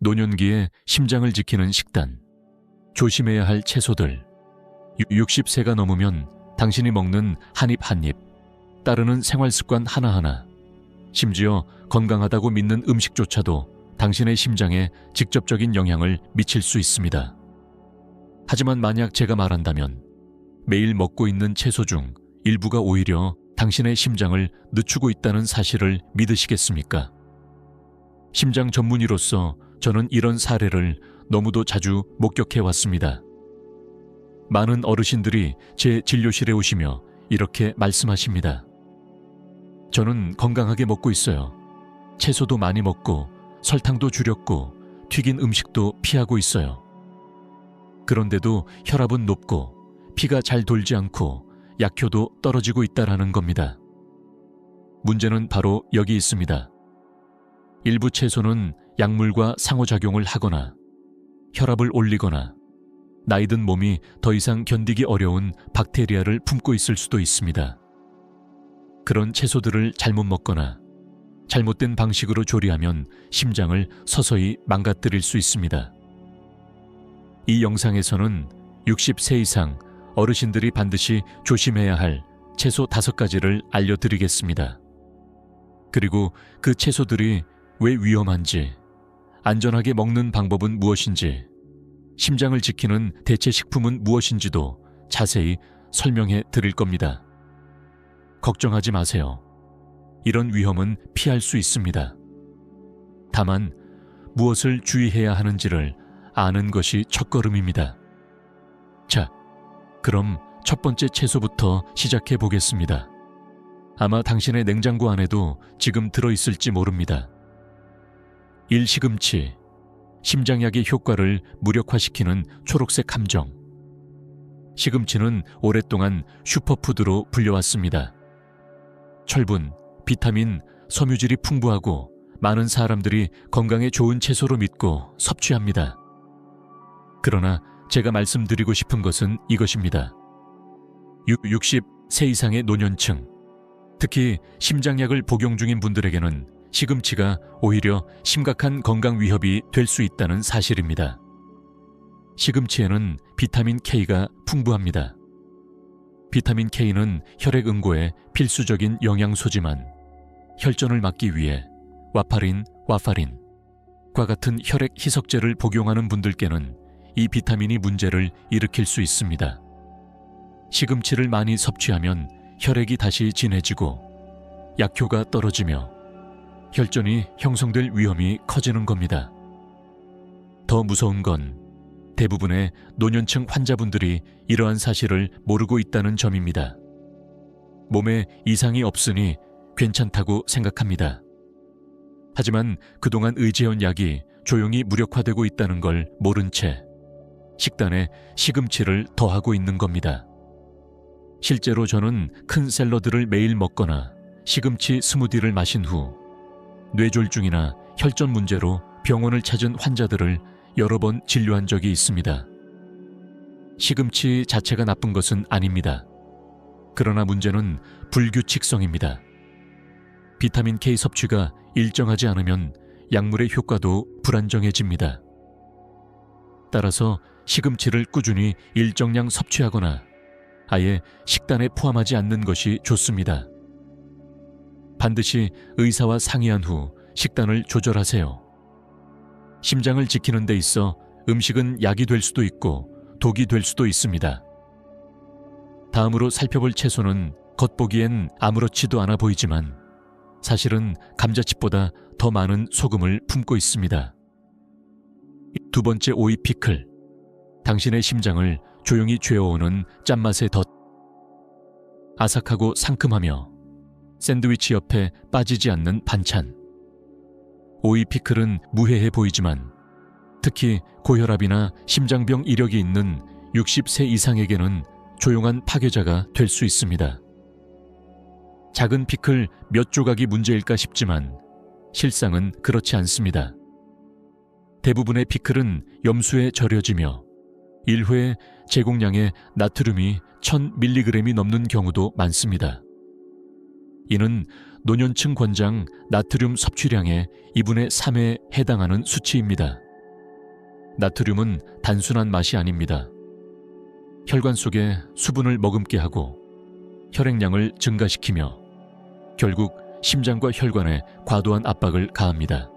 노년기에 심장을 지키는 식단, 조심해야 할 채소들, 60세가 넘으면 당신이 먹는 한 입 한 입, 따르는 생활습관 하나하나, 심지어 건강하다고 믿는 음식조차도 당신의 심장에 직접적인 영향을 미칠 수 있습니다. 하지만 만약 제가 말한다면 매일 먹고 있는 채소 중 일부가 오히려 당신의 심장을 늦추고 있다는 사실을 믿으시겠습니까? 심장 전문의로서 저는 이런 사례를 너무도 자주 목격해 왔습니다. 많은 어르신들이 제 진료실에 오시며 이렇게 말씀하십니다. 저는 건강하게 먹고 있어요. 채소도 많이 먹고 설탕도 줄였고 튀긴 음식도 피하고 있어요. 그런데도 혈압은 높고 피가 잘 돌지 않고 약효도 떨어지고 있다라는 겁니다. 문제는 바로 여기 있습니다. 일부 채소는 약물과 상호작용을 하거나 혈압을 올리거나 나이든 몸이 더 이상 견디기 어려운 박테리아를 품고 있을 수도 있습니다. 그런 채소들을 잘못 먹거나 잘못된 방식으로 조리하면 심장을 서서히 망가뜨릴 수 있습니다. 이 영상에서는 60세 이상 어르신들이 반드시 조심해야 할 채소 5가지를 알려드리겠습니다. 그리고 그 채소들이 왜 위험한지, 안전하게 먹는 방법은 무엇인지, 심장을 지키는 대체 식품은 무엇인지도 자세히 설명해 드릴 겁니다. 걱정하지 마세요. 이런 위험은 피할 수 있습니다. 다만 무엇을 주의해야 하는지를 아는 것이 첫걸음입니다. 자, 그럼 첫 번째 채소부터 시작해 보겠습니다. 아마 당신의 냉장고 안에도 지금 들어있을지 모릅니다. 일시금치, 심장약의 효과를 무력화시키는 초록색 함정. 시금치는 오랫동안 슈퍼푸드로 불려왔습니다. 철분, 비타민, 섬유질이 풍부하고 많은 사람들이 건강에 좋은 채소로 믿고 섭취합니다. 그러나 제가 말씀드리고 싶은 것은 이것입니다. 60세 이상의 노년층, 특히 심장약을 복용 중인 분들에게는 시금치가 오히려 심각한 건강 위협이 될 수 있다는 사실입니다. 시금치에는 비타민 K가 풍부합니다. 비타민 K는 혈액 응고에 필수적인 영양소지만 혈전을 막기 위해 와파린과 같은 혈액 희석제를 복용하는 분들께는 이 비타민이 문제를 일으킬 수 있습니다. 시금치를 많이 섭취하면 혈액이 다시 진해지고 약효가 떨어지며 혈전이 형성될 위험이 커지는 겁니다. 더 무서운 건 대부분의 노년층 환자분들이 이러한 사실을 모르고 있다는 점입니다. 몸에 이상이 없으니 괜찮다고 생각합니다. 하지만 그동안 의지해온 약이 조용히 무력화되고 있다는 걸 모른 채 식단에 시금치를 더하고 있는 겁니다. 실제로 저는 큰 샐러드를 매일 먹거나 시금치 스무디를 마신 후 뇌졸중이나 혈전 문제로 병원을 찾은 환자들을 여러 번 진료한 적이 있습니다. 시금치 자체가 나쁜 것은 아닙니다. 그러나 문제는 불규칙성입니다. 비타민 K 섭취가 일정하지 않으면 약물의 효과도 불안정해집니다. 따라서 시금치를 꾸준히 일정량 섭취하거나 아예 식단에 포함하지 않는 것이 좋습니다. 반드시 의사와 상의한 후 식단을 조절하세요. 심장을 지키는 데 있어 음식은 약이 될 수도 있고 독이 될 수도 있습니다. 다음으로 살펴볼 채소는 겉보기엔 아무렇지도 않아 보이지만 사실은 감자칩보다 더 많은 소금을 품고 있습니다. 두 번째, 오이 피클. 당신의 심장을 조용히 죄어오는 짠맛의 덫. 아삭하고 상큼하며 샌드위치 옆에 빠지지 않는 반찬. 오이 피클은 무해해 보이지만 특히 고혈압이나 심장병 이력이 있는 60세 이상에게는 조용한 파괴자가 될 수 있습니다. 작은 피클 몇 조각이 문제일까 싶지만 실상은 그렇지 않습니다. 대부분의 피클은 염수에 절여지며 1회 제공량의 나트륨이 1000mg이 넘는 경우도 많습니다. 이는 노년층 권장 나트륨 섭취량의 2분의 3에 해당하는 수치입니다. 나트륨은 단순한 맛이 아닙니다. 혈관 속에 수분을 머금게 하고 혈액량을 증가시키며 결국 심장과 혈관에 과도한 압박을 가합니다.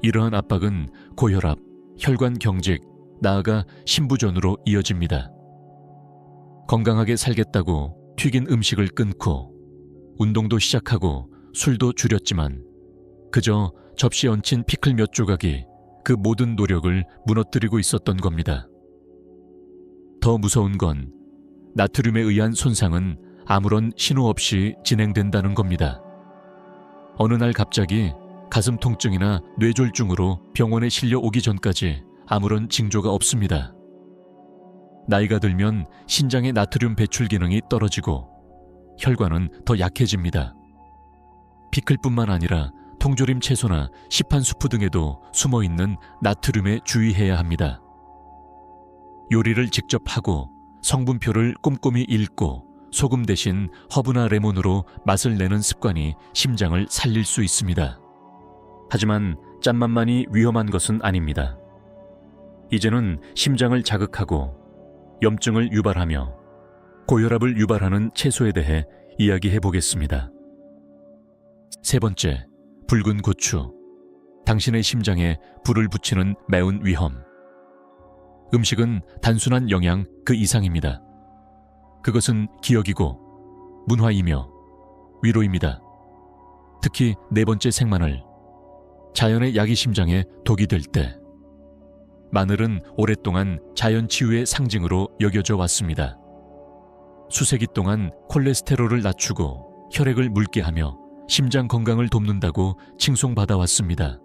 이러한 압박은 고혈압, 혈관 경직, 나아가 심부전으로 이어집니다. 건강하게 살겠다고 튀긴 음식을 끊고 운동도 시작하고 술도 줄였지만 그저 접시에 얹힌 피클 몇 조각이 그 모든 노력을 무너뜨리고 있었던 겁니다. 더 무서운 건 나트륨에 의한 손상은 아무런 신호 없이 진행된다는 겁니다. 어느 날 갑자기 가슴 통증이나 뇌졸중으로 병원에 실려오기 전까지 아무런 징조가 없습니다. 나이가 들면 신장의 나트륨 배출 기능이 떨어지고 혈관은 더 약해집니다. 피클뿐만 아니라 통조림 채소나 시판 수프 등에도 숨어있는 나트륨에 주의해야 합니다. 요리를 직접 하고 성분표를 꼼꼼히 읽고 소금 대신 허브나 레몬으로 맛을 내는 습관이 심장을 살릴 수 있습니다. 하지만 짠맛만이 위험한 것은 아닙니다. 이제는 심장을 자극하고 염증을 유발하며 고혈압을 유발하는 채소에 대해 이야기해 보겠습니다. 세 번째, 붉은 고추. 당신의 심장에 불을 붙이는 매운 위험. 음식은 단순한 영양 그 이상입니다. 그것은 기억이고 문화이며 위로입니다. 특히 네 번째 생마늘. 자연의 약이 심장에 독이 될 때. 마늘은 오랫동안 자연 치유의 상징으로 여겨져 왔습니다. 수세기 동안 콜레스테롤을 낮추고 혈액을 묽게 하며 심장 건강을 돕는다고 칭송받아 왔습니다.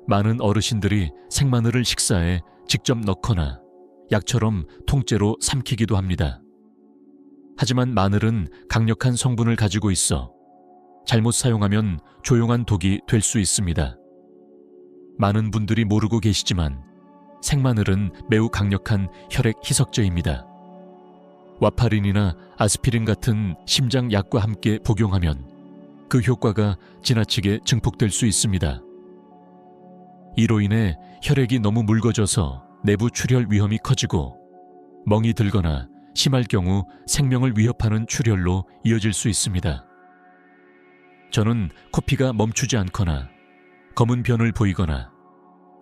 많은 어르신들이 생마늘을 식사에 직접 넣거나 약처럼 통째로 삼키기도 합니다. 하지만 마늘은 강력한 성분을 가지고 있어 잘못 사용하면 조용한 독이 될 수 있습니다. 많은 분들이 모르고 계시지만 생마늘은 매우 강력한 혈액 희석제입니다. 와파린이나 아스피린 같은 심장 약과 함께 복용하면 그 효과가 지나치게 증폭될 수 있습니다. 이로 인해 혈액이 너무 묽어져서 내부 출혈 위험이 커지고 멍이 들거나 심할 경우 생명을 위협하는 출혈로 이어질 수 있습니다. 저는 코피가 멈추지 않거나 검은 변을 보이거나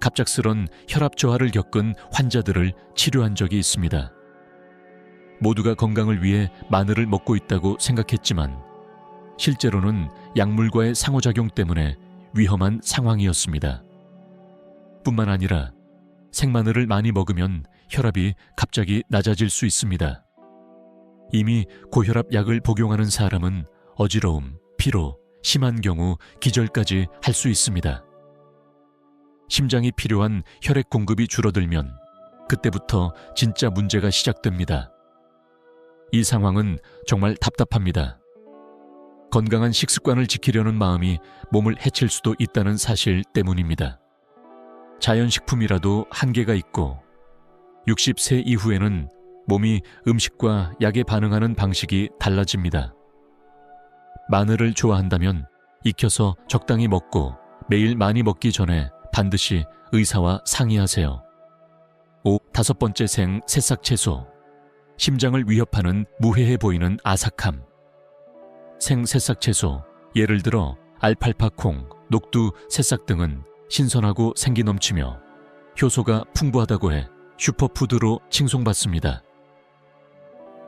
갑작스런 혈압 저하를 겪은 환자들을 치료한 적이 있습니다. 모두가 건강을 위해 마늘을 먹고 있다고 생각했지만 실제로는 약물과의 상호작용 때문에 위험한 상황이었습니다. 뿐만 아니라 생마늘을 많이 먹으면 혈압이 갑자기 낮아질 수 있습니다. 이미 고혈압 약을 복용하는 사람은 어지러움, 피로, 심한 경우 기절까지 할 수 있습니다. 심장이 필요한 혈액 공급이 줄어들면 그때부터 진짜 문제가 시작됩니다. 이 상황은 정말 답답합니다. 건강한 식습관을 지키려는 마음이 몸을 해칠 수도 있다는 사실 때문입니다. 자연식품이라도 한계가 있고 60세 이후에는 몸이 음식과 약에 반응하는 방식이 달라집니다. 마늘을 좋아한다면 익혀서 적당히 먹고 매일 많이 먹기 전에 반드시 의사와 상의하세요. 다섯 번째 새싹 채소. 심장을 위협하는 무해해 보이는 아삭함. 새싹 채소, 예를 들어 알팔파 콩, 녹두, 새싹 등은 신선하고 생기 넘치며 효소가 풍부하다고 해 슈퍼푸드로 칭송받습니다.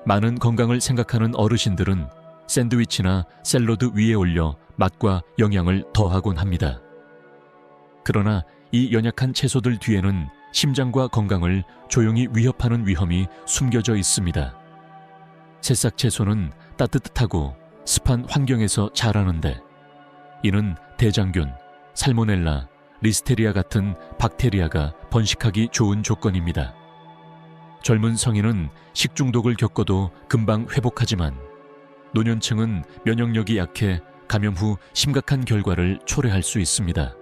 많은 건강을 생각하는 어르신들은 샌드위치나 샐러드 위에 올려 맛과 영양을 더하곤 합니다. 그러나 이 연약한 채소들 뒤에는 심장과 건강을 조용히 위협하는 위험이 숨겨져 있습니다. 새싹 채소는 따뜻하고 습한 환경에서 자라는데 이는 대장균, 살모넬라, 리스테리아 같은 박테리아가 번식하기 좋은 조건입니다. 젊은 성인은 식중독을 겪어도 금방 회복하지만 노년층은 면역력이 약해 감염 후 심각한 결과를 초래할 수 있습니다.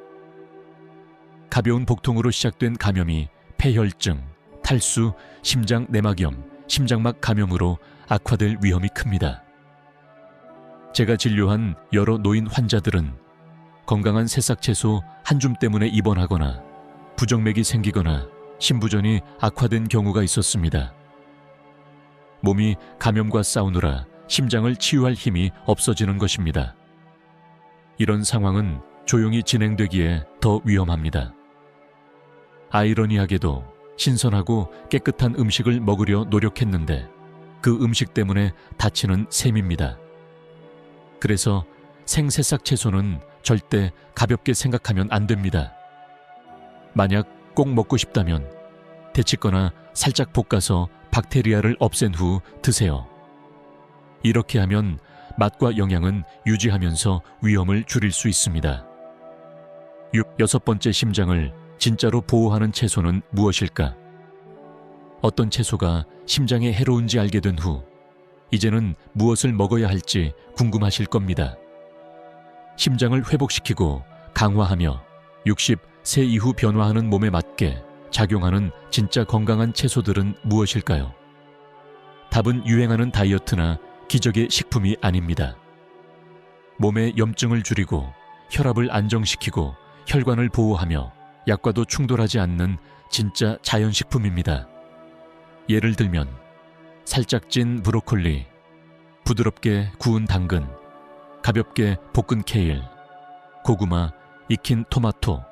가벼운 복통으로 시작된 감염이 폐혈증, 탈수, 심장 내막염, 심장막 감염으로 악화될 위험이 큽니다. 제가 진료한 여러 노인 환자들은 건강한 새싹 채소 한 줌 때문에 입원하거나 부정맥이 생기거나 심부전이 악화된 경우가 있었습니다. 몸이 감염과 싸우느라 심장을 치유할 힘이 없어지는 것입니다. 이런 상황은 조용히 진행되기에 더 위험합니다. 아이러니하게도 신선하고 깨끗한 음식을 먹으려 노력했는데 그 음식 때문에 다치는 셈입니다. 그래서 생새싹 채소는 절대 가볍게 생각하면 안 됩니다. 만약 꼭 먹고 싶다면 데치거나 살짝 볶아서 박테리아를 없앤 후 드세요. 이렇게 하면 맛과 영양은 유지하면서 위험을 줄일 수 있습니다. 여섯 번째, 심장을 진짜로 보호하는 채소는 무엇일까? 어떤 채소가 심장에 해로운지 알게 된 후 이제는 무엇을 먹어야 할지 궁금하실 겁니다. 심장을 회복시키고 강화하며 60세 이후 변화하는 몸에 맞게 작용하는 진짜 건강한 채소들은 무엇일까요? 답은 유행하는 다이어트나 기적의 식품이 아닙니다. 몸의 염증을 줄이고 혈압을 안정시키고 혈관을 보호하며 약과도 충돌하지 않는 진짜 자연식품입니다. 예를 들면 살짝 찐 브로콜리, 부드럽게 구운 당근, 가볍게 볶은 케일, 고구마, 익힌 토마토,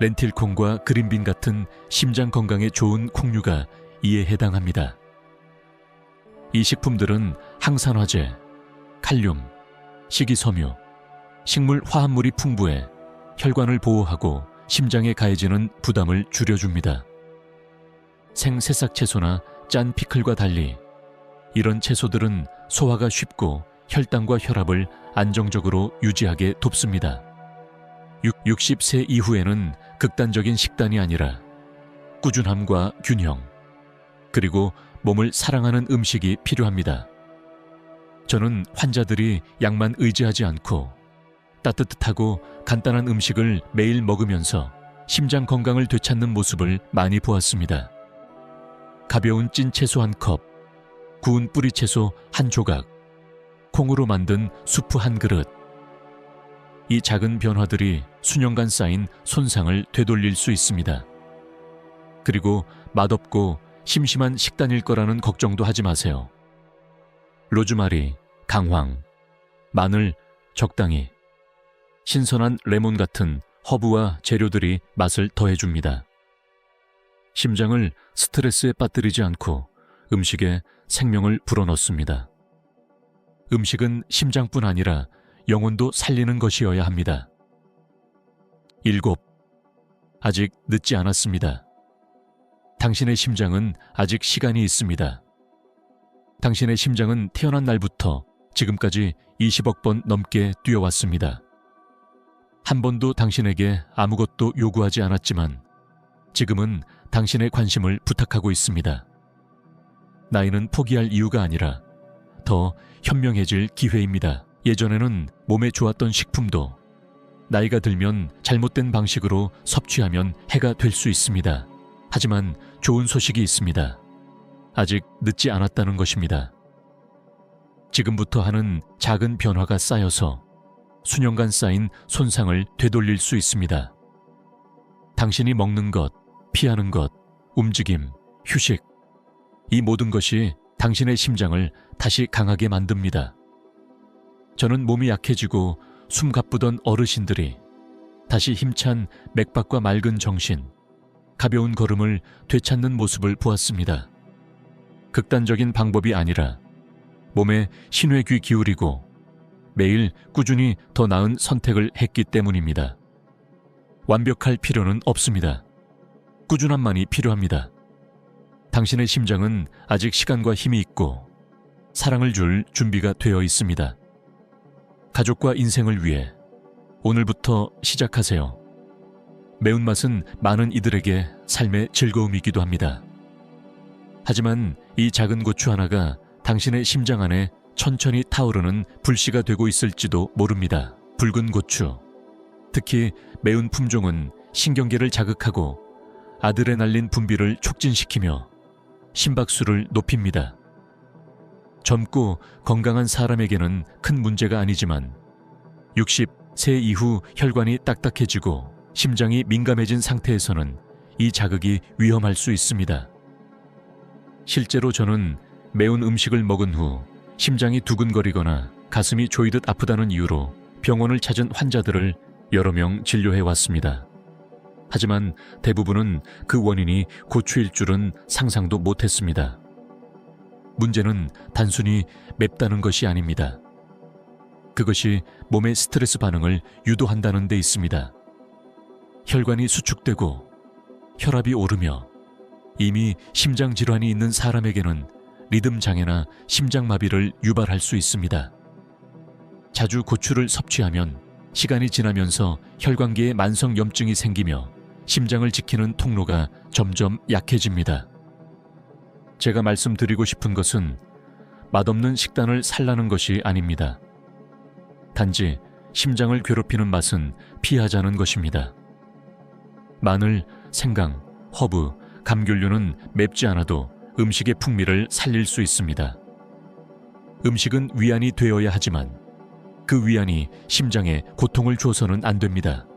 렌틸콩과 그린빈 같은 심장 건강에 좋은 콩류가 이에 해당합니다. 이 식품들은 항산화제, 칼륨, 식이섬유, 식물 화합물이 풍부해 혈관을 보호하고 심장에 가해지는 부담을 줄여줍니다. 생새싹 채소나 짠 피클과 달리 이런 채소들은 소화가 쉽고 혈당과 혈압을 안정적으로 유지하게 돕습니다. 60세 이후에는 극단적인 식단이 아니라 꾸준함과 균형, 그리고 몸을 사랑하는 음식이 필요합니다. 저는 환자들이 약만 의지하지 않고 따뜻하고 간단한 음식을 매일 먹으면서 심장 건강을 되찾는 모습을 많이 보았습니다. 가벼운 찐 채소 한 컵, 구운 뿌리 채소 한 조각, 콩으로 만든 수프 한 그릇. 이 작은 변화들이 수년간 쌓인 손상을 되돌릴 수 있습니다. 그리고 맛없고 심심한 식단일 거라는 걱정도 하지 마세요. 로즈마리, 강황, 마늘 적당히, 신선한 레몬 같은 허브와 재료들이 맛을 더해줍니다. 심장을 스트레스에 빠뜨리지 않고 음식에 생명을 불어넣습니다. 음식은 심장뿐 아니라 영혼도 살리는 것이어야 합니다. 7. 아직 늦지 않았습니다. 당신의 심장은 아직 시간이 있습니다. 당신의 심장은 태어난 날부터 지금까지 20억 번 넘게 뛰어왔습니다. 한 번도 당신에게 아무것도 요구하지 않았지만 지금은 당신의 관심을 부탁하고 있습니다. 나이는 포기할 이유가 아니라 더 현명해질 기회입니다. 예전에는 몸에 좋았던 식품도 나이가 들면 잘못된 방식으로 섭취하면 해가 될 수 있습니다. 하지만 좋은 소식이 있습니다. 아직 늦지 않았다는 것입니다. 지금부터 하는 작은 변화가 쌓여서 수년간 쌓인 손상을 되돌릴 수 있습니다. 당신이 먹는 것, 피하는 것, 움직임, 휴식, 이 모든 것이 당신의 심장을 다시 강하게 만듭니다. 저는 몸이 약해지고 숨 가쁘던 어르신들이 다시 힘찬 맥박과 맑은 정신, 가벼운 걸음을 되찾는 모습을 보았습니다. 극단적인 방법이 아니라 몸에 신뢰 귀 기울이고 매일 꾸준히 더 나은 선택을 했기 때문입니다. 완벽할 필요는 없습니다. 꾸준함만이 필요합니다. 당신의 심장은 아직 시간과 힘이 있고 사랑을 줄 준비가 되어 있습니다. 가족과 인생을 위해 오늘부터 시작하세요. 매운맛은 많은 이들에게 삶의 즐거움이기도 합니다. 하지만 이 작은 고추 하나가 당신의 심장 안에 천천히 타오르는 불씨가 되고 있을지도 모릅니다. 붉은 고추, 특히 매운 품종은 신경계를 자극하고 아드레날린 분비를 촉진시키며 심박수를 높입니다. 젊고 건강한 사람에게는 큰 문제가 아니지만 60세 이후 혈관이 딱딱해지고 심장이 민감해진 상태에서는 이 자극이 위험할 수 있습니다. 실제로 저는 매운 음식을 먹은 후 심장이 두근거리거나 가슴이 조이듯 아프다는 이유로 병원을 찾은 환자들을 여러 명 진료해 왔습니다. 하지만 대부분은 그 원인이 고추일 줄은 상상도 못했습니다. 문제는 단순히 맵다는 것이 아닙니다. 그것이 몸의 스트레스 반응을 유도한다는 데 있습니다. 혈관이 수축되고 혈압이 오르며 이미 심장 질환이 있는 사람에게는 리듬 장애나 심장마비를 유발할 수 있습니다. 자주 고추를 섭취하면 시간이 지나면서 혈관계에 만성 염증이 생기며 심장을 지키는 통로가 점점 약해집니다. 제가 말씀드리고 싶은 것은 맛없는 식단을 살라는 것이 아닙니다. 단지 심장을 괴롭히는 맛은 피하자는 것입니다. 마늘, 생강, 허브, 감귤류는 맵지 않아도 음식의 풍미를 살릴 수 있습니다. 음식은 위안이 되어야 하지만 그 위안이 심장에 고통을 줘서는 안 됩니다.